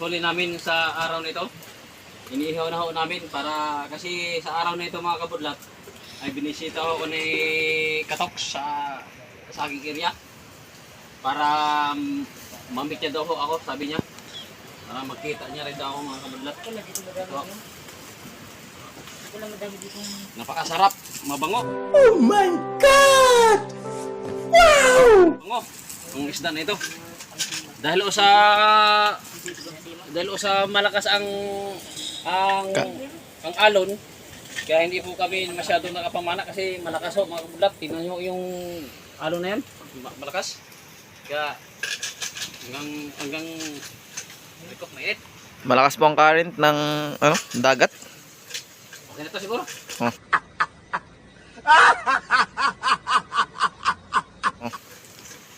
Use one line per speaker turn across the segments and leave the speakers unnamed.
huli namin sa araw na ito. Iniihaw na ho namin para kasi sa araw na ito mga kabudlat ay binisita ko ni Katok sa aking area para mamikya daw ho ako, sabi niya. Para magkita niya rin daw ako mga kabudlat. Napakasarap, mabango.
Oh my God! Wow!
Mabango ang isda na ito. Dahil o sa malakas ang alon, kaya hindi po kami masyadong nakapamana kasi malakas ho mga kabudlat. Tingnan nyo yung alon na yan, malakas. Kaya hanggang likot mainit.
Malakas po ang current ng dagat.
Okay na to siguro.
Oh.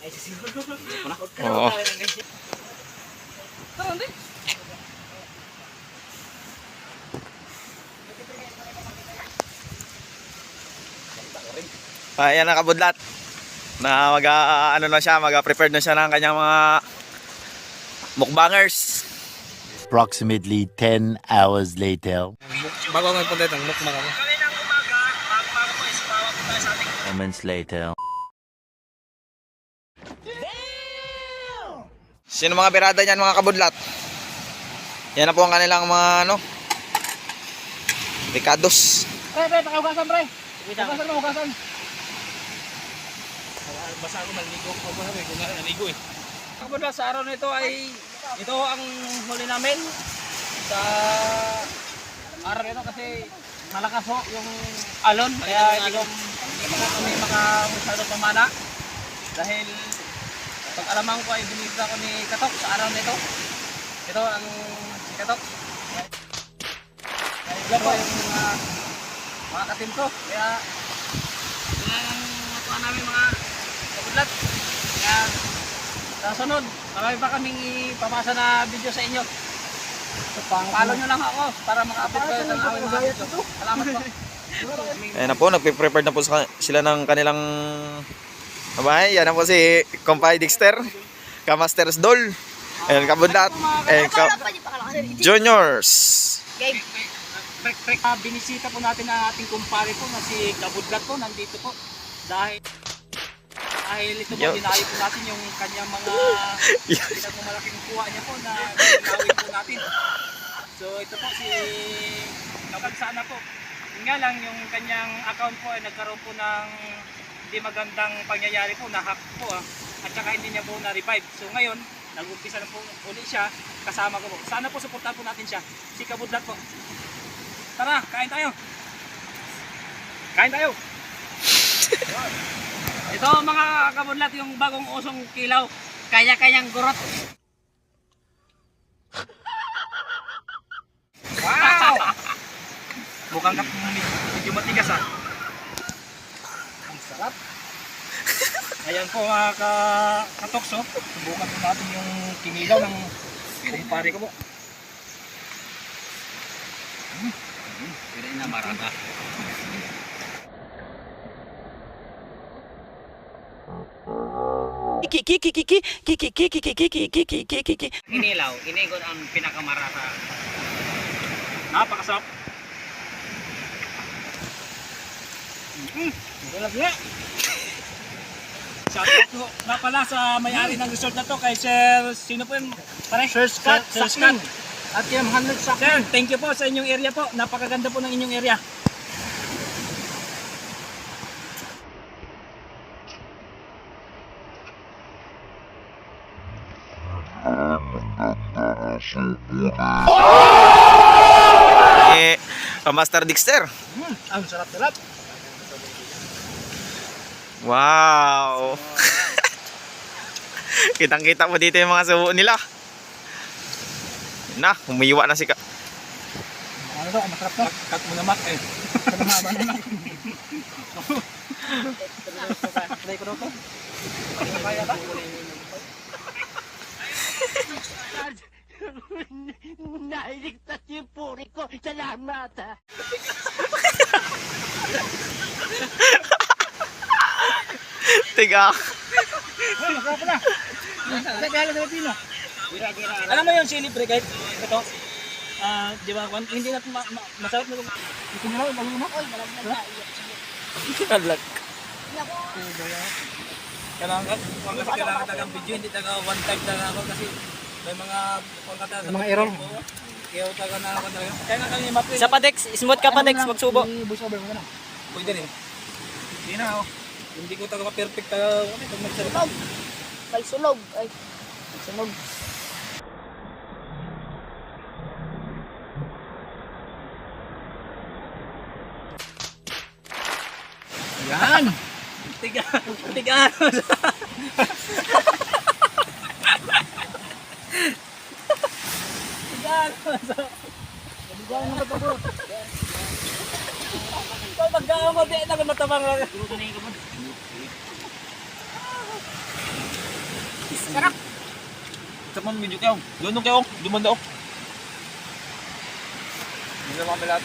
Ay siguro.
Oo.
Tara hindi.
Ayan na kabudlat. Na mag-prepare na siya ng kanyang mga mukbangers.
Approximately 10 hours later.
Bago nga punta itong mukbang ako.
Moments later.
Sino mga birada niyan mga kabudlat? Yan na po ang kanilang mga picados.
Pre, pakiugasan pre. Ugasan.
Basta ako maligo ko ba kung naligo eh.
Kabudlat, sa araw na ito ay ito ang huli namin sa araw na ito kasi malakas ho yung alon kaya hindi ko kami masyadong pamana dahil pag alaman ko ay binibigyan ko ni Katok sa araw na ito. Ito ang si Katok. Kaya po yung mga katim ko kaya yan ang natuwa namin mga kabudlat. Kaya sa sunod, marami pa kaming ipapasa na video sa inyo. Follow nyo lang ako para maka-update kayo sa aming mga video. Salamat po.
Ayan na po, nagpe-prepare na po sila ng kanilang bahay. Yan na po si Compay Dexter, Kamasters Dol, ayan kabudlat, Juniors.
Binisita po natin ang ating kumpare po na si Kabudlat po, nandito po. Dahil ito po, dinayo po natin yung kanyang mga pinagmamalaking kuha niya po na ginawin po natin. So ito po si Kapagsana po. Yun nga lang yung kanyang account po ay nagkaroon po ng hindi magandang pangyayari po, na-hack po at saka hindi niya po na-revive. So ngayon, nag-umpisa na po uli siya, kasama ko po. Sana po suportahan po natin siya, si Kabudlat po. Tara, kain tayo! Kain tayo! Ito mga kabudlat, yung bagong usong kilaw, kaya-kayang gurot. Wow! Mukhang medyo matigas Ang sarap. Ayan po mga katokso, subukan po natin yung kinilaw ng kumpare ko po. Pwede na marata. Inilaw, inigon ang pinakamarata. Napakasarap. Wala nga. Shoutout po na pala sa may-ari ng resort na to kay Sir, sino po yun? Sir Scott. At yung 100 Sakmin. Sir, thank you po sa inyong area po. Napakaganda po ng inyong area.
Master Dexter.
Ang sarap-sarap.
Wow. Kitang-kita mo dito yung mga subo nila. Na, humiwa na si
Ano daw, masarap to? Cut mo na mat eh. Haba na mat. Try ko daw to. Kaya ba?
Nailigtas yung puri ko. Salamat ha.
Tiga.
Masarap na. Sa kaya sa Pilipino. Alam mo yung chili pre, kahit ito, di ba, hindi natin masarap na ito nila, lalo na.
Oy, malaglag na.
Alag.
Kailangan tagang video, hindi taga one time taga ako kasi may mga
Mga error.
Kaya taga na ako talaga. Kaya nga kami mapin.
Sa Padex, smooth ka Padex, magsubo.
Voice over mo na.
Pwede rin. Hindi na ako. Hindi ko taga perfect taga pag magsalita.
Kalsulog. Ay, sunog.
Yan!
Tiga. Tiga. Pag magkakamadi na kung matabang
Sarap.
Ito mo medyo kayo. Doon kayo. Dumanda ako. Hindi na kami lahat.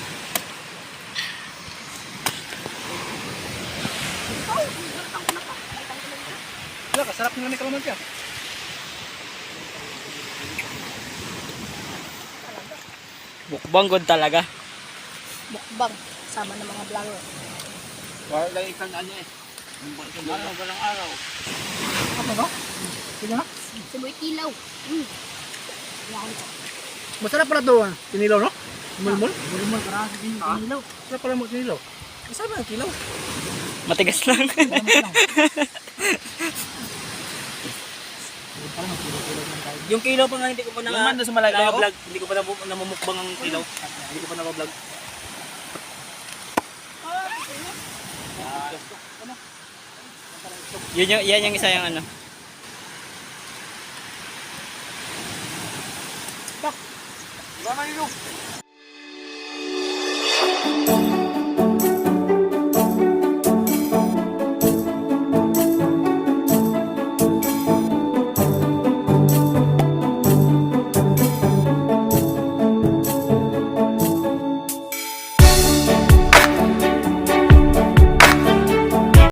Wala, kasarap nga may kalamansi ah.
Mukbang good talaga.
Mukbang. Sama ng mga vlogger.
Wala lang ikan ano eh. Ano, walang araw.
Ano ba? Sige na.
Sumoy kilaw. Yan.
Masarap pala ito. Tinilaw, no? Mulmul?
Mulmul, karasi din yung kinilaw.
Masarap pala mo tinilaw.
Masarap ang kilaw.
Matigas lang.
Yung kilaw pa nga hindi ko pa
Yung man doon sa malayo ako?
vlog. Hindi ko pa namumukbang ang kilaw. Hindi ko pa na-vlog.
Yan yung isa yung ano.
Wala na yun.